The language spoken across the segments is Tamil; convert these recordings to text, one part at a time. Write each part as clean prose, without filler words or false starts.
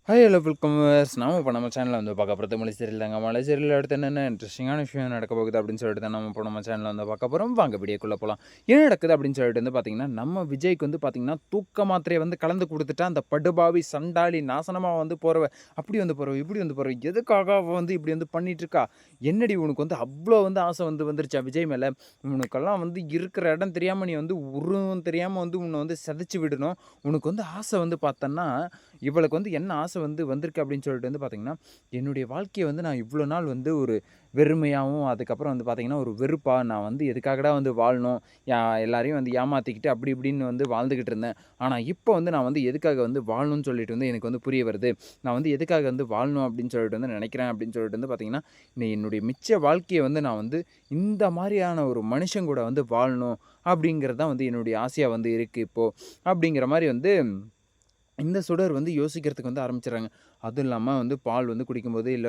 Hi hello welcome viewers. நாம இப்போ நம்ம சேனலில் வந்து பார்க்க போகிறது மலை சீரியல் தாங்க. மலை சீரியல் அடுத்து என்னென்ன இன்ட்ரெஸ்டிங்கான விஷயம் நடக்க போகுது அப்படின்னு சொல்லிட்டு தான் நம்ம இப்போ நம்ம சேனலில் வந்து பார்க்க போகிறோம். வாங்க வீடியோக்குள்ளே போகலாம். என்ன நடக்குது அப்படின்னு சொல்லிட்டு வந்து பார்த்தீங்கன்னா, நம்ம விஜய்க்கு வந்து பார்த்தீங்கன்னா தூக்க மாத்திரையை வந்து கலந்து கொடுத்துட்டா அந்த படுபாவி சண்டாளி நாசனமாக வந்து போகிறவ அப்படி வந்து போகிறவ இப்படி வந்து போகிறவ எதுக்காக அவ வந்து இப்படி வந்து பண்ணிட்டு இருக்கா? என்னடி உனக்கு வந்து அவ்வளோ வந்து ஆசை வந்து வந்துருச்சா விஜய் மேலே? உனக்கெல்லாம் வந்து இருக்கிற இடம் தெரியாமல் நீ வந்து உருவம் தெரியாமல் வந்து உன்னை வந்து சிதைச்சி விடணும். உனக்கு வந்து ஆசை வந்து பார்த்தன்னா இவளுக்கு வந்து என்ன ஆசை வந்து வந்திருக்கு அப்படின்னு சொல்லிட்டு வந்து பார்த்தீங்கன்னா, என்னுடைய வாழ்க்கைய வந்து நான் இவ்வளோ நாள் வந்து ஒரு வெறுமையாவும், அதுக்கப்புறம் வந்து பார்த்தீங்கன்னா, ஒரு வெறுப்பா நான் வந்து எதுக்காகடா வந்து வாழணும்? எல்லாரையும் வந்து ஏமாத்திக்கிட்டு அப்படி இப்படின்னு வந்து வாழ்ந்துகிட்டு இருந்தேன். ஆனா இப்போ வந்து நான் வந்து எதுக்காக வந்து வாழணும்னு சொல்லிட்டு வந்து எனக்கு வந்து புரிய வருது. நான் வந்து எதுக்காக வந்து வாழணும் அப்படின்னு சொல்லிட்டு வந்து நினைக்கிறேன் அப்படின்னு சொல்லிட்டு வந்து பார்த்தீங்கன்னா, என்னுடைய மிச்ச வாழ்க்கைய வந்து நான் வந்து இந்த மாரியான ஒரு மனுஷன் கூட வந்து வாழணும் அப்படிங்கிறது தான் வந்து என்னுடைய ஆசையா வந்து இருக்கு இப்போ. அப்படிங்கிற மாரி வந்து இந்த சுடர் வந்து யோசிக்கிறதுக்கு வந்து ஆரம்பிச்சுடுறாங்க. அதுவும் இல்லாம வந்து பால் வந்து குடிக்கும்போது, இல்ல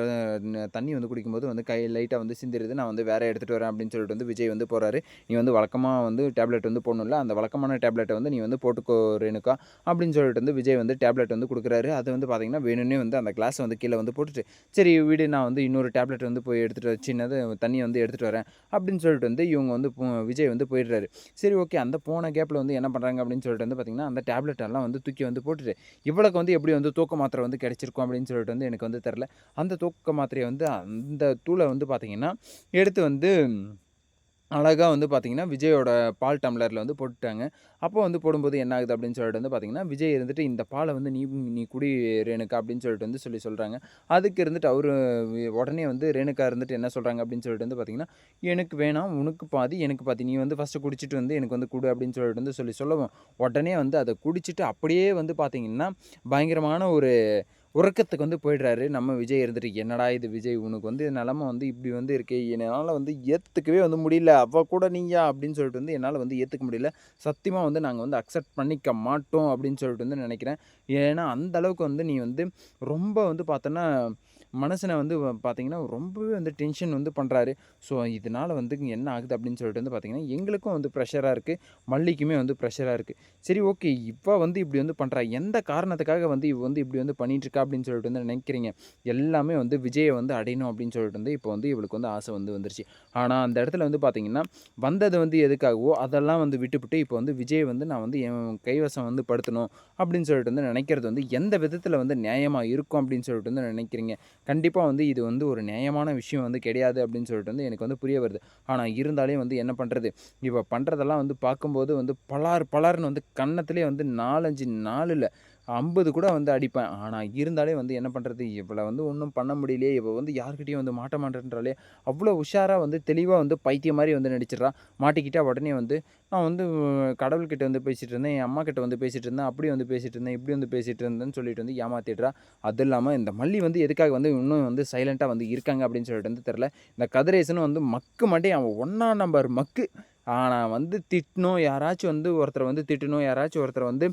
தண்ணி வந்து குடிக்கும்போது வந்து கை லைட்டா வந்து சிந்திருது. நான் வந்து வேற எடுத்துட்டு வரேன் அப்படின்னு சொல்லிட்டு வந்து விஜய் வந்து போறாரு. "நீ வந்து வழக்கமா வந்து டேப்லெட் வந்து போடணும்ல, அந்த வழக்கமான டேப்லெட்ட வந்து நீ வந்து போட்டுக்கோ ரேணுகா" அப்படின்னு சொல்லிட்டு வந்து விஜய் வந்து டேப்லெட் வந்து குடுக்குறாரு. அது வந்து பார்த்தீங்கன்னா, வேணும்னே வந்து அந்த கிளாஸ வந்து கீழ வந்து போட்டுட்டு, "சரி விடு நான் வந்து இன்னொரு டேப்லெட் வந்து போய் எடுத்துட்டு சின்னது தண்ணி வந்து எடுத்துட்டு வரேன்" அப்படின்னு சொல்லிட்டு வந்து இவங்க வந்து விஜய் வந்து போயிடுறாரு. சரி ஓகே. அந்த போன கேப்ல வந்து என்ன பண்றாங்க அப்படின்னு சொல்லிட்டு வந்து பார்த்தீங்கன்னா, அந்த டேப்லெட் எல்லாம் வந்து தூக்கி வந்து போட்டுட்டு இவளுக்கு வந்து எப்படி வந்து தூக்க மாத்திரை வந்து கிடைச்சிருக்கும் அப்படின்னு சொல்லிட்டு வந்து எனக்கு வந்து தெரில. அந்த தூக்க மாத்திரைய வந்து அந்த தூள வந்து பார்த்தீங்கன்னா, எடுத்து வந்து அழகா வந்து பார்த்தீங்கன்னா, விஜயோட பால் டம்ளர்ல வந்து போட்டுட்டாங்க. அப்போ வந்து போடும்போது என்ன ஆகுது அப்படின்னு சொல்லிட்டு வந்து பார்த்தீங்கன்னா, விஜய் இருந்துட்டு இந்த பால வந்து நீ நீ குடி ரேணுகா அப்படின்னு சொல்லிட்டு வந்து சொல்றாங்க. அதுக்கு இருந்துட்டு அவரு உடனே வந்து ரேணுகா இருந்துட்டு என்ன சொல்றாங்க அப்படின்னு சொல்லிட்டு வந்து பார்த்தீங்கன்னா, "எனக்கு வேணாம். உனக்கு பாதி, எனக்கு பாதி. நீ வந்து ஃபர்ஸ்ட்டு குடிச்சிட்டு வந்து எனக்கு வந்து குடு" அப்படின்னு சொல்லிட்டு வந்து சொல்லவும், உடனே வந்து அத குடிச்சிட்டு அப்படியே வந்து பார்த்தீங்கன்னா, பயங்கரமான ஒரு உறக்கத்துக்கு வந்து போயிடுறாரு. நம்ம விஜய் இருந்துட்டு, "என்னடா இது விஜய் உனக்கு வந்து நெலம வந்து இப்படி வந்து இருக்கே! என்னால வந்து ஏத்துக்கவே வந்து முடியல. அவ கூட நீயா?" அப்படின்னு சொல்லிட்டு வந்து என்னால வந்து ஏத்துக்க முடியல. சத்தியமா வந்து நாங்க வந்து அக்செப்ட் பண்ணிக்க மாட்டோம் அப்படின்னு சொல்லிட்டு வந்து நெனைக்கிறேன். ஏன்னா, அந்த அளவுக்கு வந்து நீ வந்து ரொம்ப வந்து பார்த்தோன்னா, மனசன வந்து பார்த்தீங்கன்னா, ரொம்பவே வந்து டென்ஷன் வந்து பண்றாரு. ஸோ, இதனால வந்து என்ன ஆகுது அப்படின்னு சொல்லிட்டு வந்து பார்த்தீங்கன்னா, எங்களுக்கும் வந்து ப்ரெஷரா இருக்கு. மல்லிக்குமே வந்து ப்ரெஷரா இருக்கு. சரி ஓகே. இவ வந்து இப்படி வந்து பண்றா. எந்த காரணத்துக்காக வந்து இவ வந்து இப்படி வந்து பண்ணிட்டுருக்கா அப்படின்னு சொல்லிட்டு வந்து நினைக்கிறீங்க. எல்லாமே வந்து விஜய வந்து அடையணும் அப்படின்னு சொல்லிட்டு வந்து இப்போ வந்து இவளுக்கு வந்து ஆசை வந்து வந்துருச்சு. ஆனா அந்த இடத்துல வந்து பார்த்தீங்கன்னா, வந்தது வந்து எதுக்காகவோ அதெல்லாம் வந்து விட்டுப்புட்டு இப்போ வந்து விஜய வந்து நான் வந்து என் கைவசம் வந்து படுத்தணும் அப்படின்னு சொல்லிட்டு வந்து நினைக்கிறது வந்து எந்த விதத்தில வந்து நியாயமா இருக்கும் அப்படின்னு சொல்லிட்டு வந்து நினைக்கிறீங்க. கண்டிப்பா வந்து இது வந்து ஒரு நியாயமான விஷயம் வந்து கிடையாது அப்படின்னு சொல்லிட்டு வந்து எனக்கு வந்து புரிய வருது. ஆனா இருந்தாலும் வந்து என்ன பண்றது? இவ பண்றதெல்லாம் வந்து பார்க்கும்போது வந்து பளார் பளார்ன்னு வந்து கன்னத்திலேயே வந்து 4, 5 4 இல்ல 50 கூட வந்து அடிப்பேன். ஆனா இருந்தாலே வந்து என்ன பண்றது? இவள வந்து ஒண்ணும் பண்ண முடியலையே! இவ வந்து யார்கிட்டயும் வந்து மாட்ட மாட்டேன்றாளே! அவ்ளோ உஷாரா வந்து தெளிவா வந்து பைத்தியம் மாரி வந்து நடிச்சிடுறா. மாட்டிக்கிட்டா உடனே வந்து நான் வந்து கடவுள்கிட்ட வந்து பேசிட்டு இருந்தேன். என் அம்மாகிட்ட வந்து பேசிட்டு இருந்தேன். அப்படி வந்து பேசிட்டு இருந்தேன். இப்படி வந்து பேசிட்டு இருந்தேன்னு சொல்லிட்டு வந்து ஏமாத்திடுறா. அது இல்லாம இந்த மல்லி வந்து எதுக்காக வந்து இன்னும் வந்து சைலன்ட்டா வந்து இருக்காங்க அப்படின்னு சொல்லிட்டு வந்து தெரியல. இந்த கதிரேசனும் வந்து மக்கு மண்டைய அவன் 1ஆம் நம்பர் மக்கு. ஆனா வந்து திட்டணும், யாராச்சும் வந்து ஒருத்தர வந்து திட்டணும், யாராச்சும் ஒருத்தர வந்து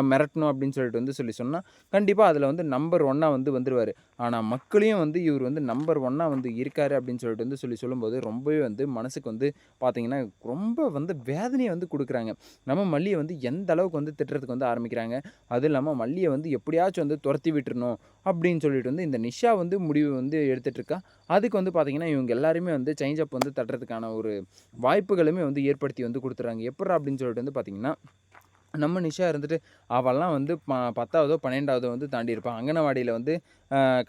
மிரட்டணும் அப்படின்னு சொல்லிட்டு வந்து சொன்னா, கண்டிப்பா அதில வந்து நம்பர் 1ஆ வந்து வந்துருவாரு. ஆனா மக்களையும் வந்து இவரு வந்து நம்பர் 1ஆ வந்து இருக்காரு அப்படின்னு சொல்லிட்டு வந்து சொல்லும்போது, ரொம்பவே வந்து மனசுக்கு வந்து பார்த்தீங்கன்னா, ரொம்ப வந்து வேதனைய வந்து குடுக்குறாங்க. நம்ம மல்லிய வந்து எந்த அளவுக்கு வந்து திட்டுறதுக்கு வந்து ஆரம்பிக்கிறாங்க. அதுவும் இல்லாம மல்லிய வந்து எப்படியாச்சும் வந்து தொரத்தி விட்டுறணும் அப்படின்னு சொல்லிட்டு வந்து இந்த நிஷா வந்து முடிவு வந்து எடுத்துட்டு இருக்கா. அதுக்கு வந்து பார்த்தீங்கன்னா, இவங்க எல்லாருமே வந்து சேஞ்ச் அப் வந்து தட்டுறதுக்கான ஒரு வாய்ப்புகளுமே வந்து ஏற்படுத்தி வந்து குடுத்துறாங்க. எப்புட்றா அப்படின்னு சொல்லிட்டு வந்து பார்த்தீங்கன்னா, நம்ம நிஷா இருந்துட்டு அவள்லாம் வந்து 10வதோ, 12வதோ வந்து தாண்டியிருப்பா. அங்கனவாடியில வந்து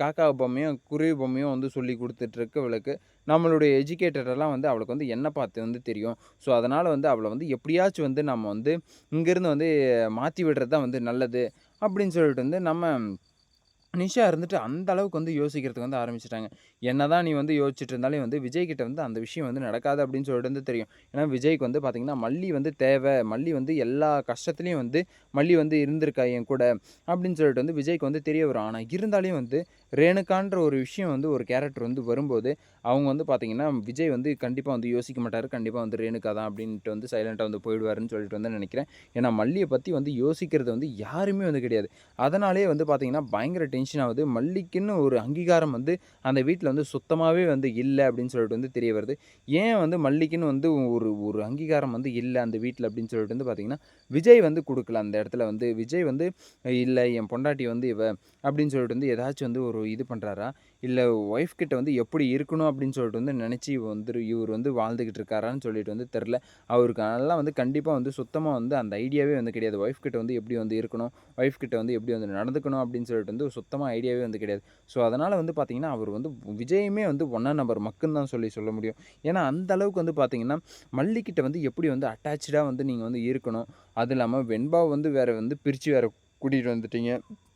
காக்கா பொம்மையும், குருவி பொம்மையும் வந்து சொல்லிக் குடுத்துட்டுருக்கு இவளுக்கு. நம்மளுடைய எஜுகேட்டர் எல்லாம் வந்து அவளுக்கு வந்து என்ன பார்த்து வந்து தெரியும். ஸோ, அதனால வந்து அவள வந்து எப்படியாச்சும் வந்து நம்ம வந்து இங்கேருந்து வந்து மாத்தி விடுறது தான் வந்து நல்லது. அப்படின்னு சொல்லிட்டு வந்து நம்ம நிஷா இருந்துட்டு அந்த அளவுக்கு வந்து யோசிக்கிறதுக்கு வந்து ஆரம்பிச்சுட்டாங்க. என்னதான் நீ வந்து யோசிச்சுட்டு இருந்தாலும் வந்து விஜய் கிட்ட வந்து அந்த விஷயம் வந்து நடக்காது அப்படின்னு சொல்லிட்டு வந்து தெரியும். ஏன்னா விஜய்க்கு வந்து பார்த்தீங்கன்னா, மல்லி வந்து தேவை. மல்லி வந்து எல்லா கஷ்டத்துலயும் வந்து மல்லி வந்து இருந்திருக்கா என் கூட அப்படின்னு சொல்லிட்டு வந்து விஜய்க்கு வந்து தெரிய வரும். ஆனா இருந்தாலும் வந்து ரேணுகான்ற ஒரு விஷயம் வந்து ஒரு கேரக்டர் வந்து வரும்போது, அவங்க வந்து பார்த்தீங்கன்னா, விஜய் வந்து கண்டிப்பா வந்து யோசிக்க மாட்டாரு. கண்டிப்பா வந்து ரேணுகா தான் அப்படின்ட்டு வந்து சைலன்ட்டா வந்து போயிடுவாருன்னு சொல்லிட்டு வந்து நினைக்கிறேன். ஏன்னா மல்லிய பத்தி வந்து யோசிக்கிறது வந்து யாருமே வந்து கிடையாது. அதனாலேயே வந்து பார்த்தீங்கன்னா, பயங்கர டென்ஷன் ஆகுது. மல்லிக்குன்னு ஒரு அங்கீகாரம் வந்து அந்த வீட்ல வந்து சுத்தமாவே வந்து இல்ல அப்படின்னு சொல்லிட்டு வந்து தெரிய வருது. ஏன் வந்து மல்லிக்குன்னு வந்து ஒரு ஒரு அங்கீகாரம் வந்து இல்ல அந்த வீட்ல அப்படின்னு சொல்லிட்டு வந்து பார்த்தீங்கன்னா, விஜய் வந்து குடுக்கல அந்த இடத்துல வந்து. விஜய் வந்து இல்ல என் பொண்டாட்டி வந்து இவ அப்படின்னு சொல்லிட்டு வந்து ஏதாச்சும் வந்து ஒரு இது பண்றாரா? இல்ல ஒய்ஃப் கிட்ட வந்து எப்படி இருக்கணும் அப்படின்னு சொல்லிட்டு வந்து நெனச்சு இவர் வந்து வாழ்ந்துகிட்டு இருக்காரான்னு சொல்லிட்டு வந்து தெர்ல. அவருக்கு அதெல்லாம் வந்து கண்டிப்பா வந்து சுத்தமா வந்து அந்த ஐடியாவே வந்து கிடையாது. ஒய்ஃப் கிட்ட வந்து எப்படி வந்து இருக்கணும், ஒய்ஃப் கிட்ட வந்து எப்படி வந்து நடந்துக்கணும் அப்படின்னு சொல்லிட்டு வந்து சுத்தமா ஐடியாவே வந்து கிடையாது. ஸோ, அதனால வந்து பார்த்தீங்கன்னா, அவர் வந்து விஜயுமே வந்து 1ஆம் நபர் மக்குன்னு தான் சொல்ல முடியும். ஏன்னா, அந்த அளவுக்கு வந்து பார்த்தீங்கன்னா, மல்லிகிட்ட வந்து எப்படி வந்து அட்டாச்டா வந்து நீங்க வந்து இருக்கணும். அது இல்லாம வெண்பாவ வந்து வேற வந்து பிரிச்சு வேற கூட்டிட்டு வந்துட்டீங்க.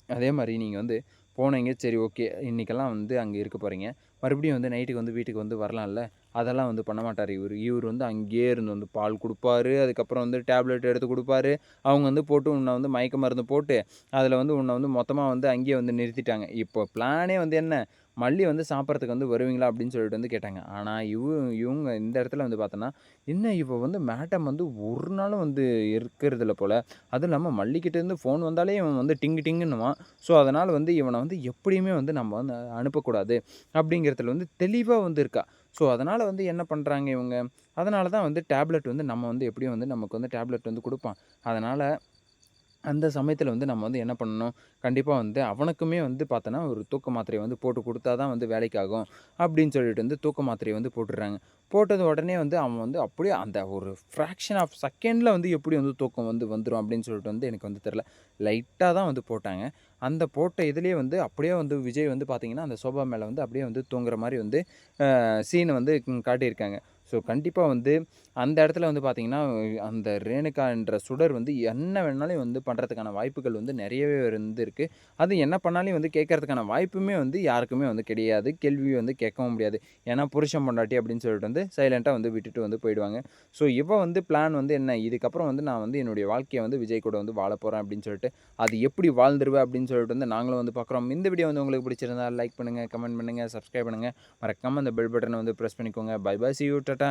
அதே மாரி நீங்க வந்து போனீங்க. சரி ஓகே. இன்னைக்கெல்லாம் வந்து அங்க இருக்க போறீங்க. மறுபடியும் வந்து நைட்டுக்கு வந்து வீட்டுக்கு வந்து வரலாம்ல. அதெல்லாம் வந்து பண்ண மாட்டாரு இவரு. இவரு வந்து அங்கேயே இருந்து வந்து பால் குடுப்பாரு. அதுக்கப்புறம் வந்து டேப்லெட் எடுத்து குடுப்பாரு. அவங்க வந்து போட்டு உன்ன வந்து மயக்க மருந்து போட்டு, அதில வந்து உன்ன வந்து மொத்தமா வந்து அங்கேயே வந்து நிறுத்திட்டாங்க. இப்போ பிளானே வந்து என்ன? மல்லி வந்து சாப்பிடறதுக்கு வந்து வருவீங்களா? அப்படின்னு சொல்லிட்டு வந்து கேட்டாங்க. ஆனா இவுங்க இந்த இடத்துல வந்து பார்த்தோன்னா, என்ன இவ வந்து மேடம் வந்து ஒரு நாளும் வந்து இருக்கிறதில்ல போல. அதுவும் இல்லாம மல்லிகிட்டேருந்து ஃபோன் வந்தாலே இவன் வந்து டிங்கு டிங்குன்னுவான். ஸோ, அதனால வந்து இவன வந்து எப்படியுமே வந்து நம்ம வந்து அனுப்பக்கூடாது. அப்படிங்கிறதுல வந்து தெளிவா வந்து இருக்கா. ஸோ, அதனால வந்து என்ன பண்றாங்க இவங்க? அதனால தான் வந்து டேப்லெட் வந்து நம்ம வந்து எப்படியும் வந்து நமக்கு வந்து டேப்லெட் வந்து குடுப்பான். அதனால அந்த சமயத்தில வந்து நம்ம வந்து என்ன பண்ணணும்? கண்டிப்பா வந்து அவனுக்குமே வந்து பார்த்தோன்னா, ஒரு தூக்க மாத்திரைய வந்து போட்டு குடுத்தா தான் வந்து வேலைக்கு ஆகும். அப்படின்னு சொல்லிட்டு வந்து தூக்க மாத்திரைய வந்து போட்டுடுறாங்க. போட்டது உடனே வந்து அவன் வந்து அப்படியே அந்த ஒரு ஃப்ராக்ஷன் ஆஃப் செகண்ட்ல வந்து எப்படி வந்து தூக்கம் வந்து வந்துரும் அப்படின்னு சொல்லிட்டு வந்து எனக்கு வந்து தெரியல. லைட்டா தான் வந்து போட்டாங்க. அந்த போட்ட இதுலயே வந்து அப்படியே வந்து விஜய் வந்து பார்த்தீங்கன்னா, அந்த சோஃபா மேல வந்து அப்படியே வந்து தூங்குற மாரி வந்து சீன வந்து காட்டியிருக்காங்க. ஸோ, கண்டிப்பா வந்து அந்த இடத்துல வந்து பார்த்தீங்கன்னா, அந்த ரேணுகா என்ற சுடர் வந்து என்ன வேணாலும் வந்து பண்றதுக்கான வாய்ப்புகள் வந்து நெறையவே வந்து இருக்கு. அது என்ன பண்ணாலும் வந்து கேட்கறதுக்கான வாய்ப்புமே வந்து யாருக்குமே வந்து கிடையாது. கேள்வி வந்து கேட்கவும் முடியாது. ஏன்னா, புருஷன் பொண்டாட்டி அப்படின்னு சொல்லிட்டு வந்து சைலன்ட்டா வந்து விட்டுட்டு வந்து போயிடுவாங்க. ஸோ, இவ வந்து பிளான் வந்து என்ன? இதுக்கப்புறம் வந்து நான் வந்து என்னுடைய வாழ்க்கைய வந்து விஜய் கூட வந்து வாழப்போறேன் அப்படின்னு சொல்லிட்டு, அது எப்படி வாழ்ந்துருவ அப்படின்னு சொல்லிட்டு வந்து நாங்களும் வந்து பார்க்குறோம். இந்த வீடியோ வந்து உங்களுக்கு பிடிச்சிருந்தா லைக் பண்ணுங்க, கமெண்ட் பண்ணுங்க, சப்ஸ்கிரைப் பண்ணுங்க. மறக்காம அந்த பெல் பட்டன வந்து பிரஸ் பண்ணிக்கோங்க. Bye bye. See you. Tata.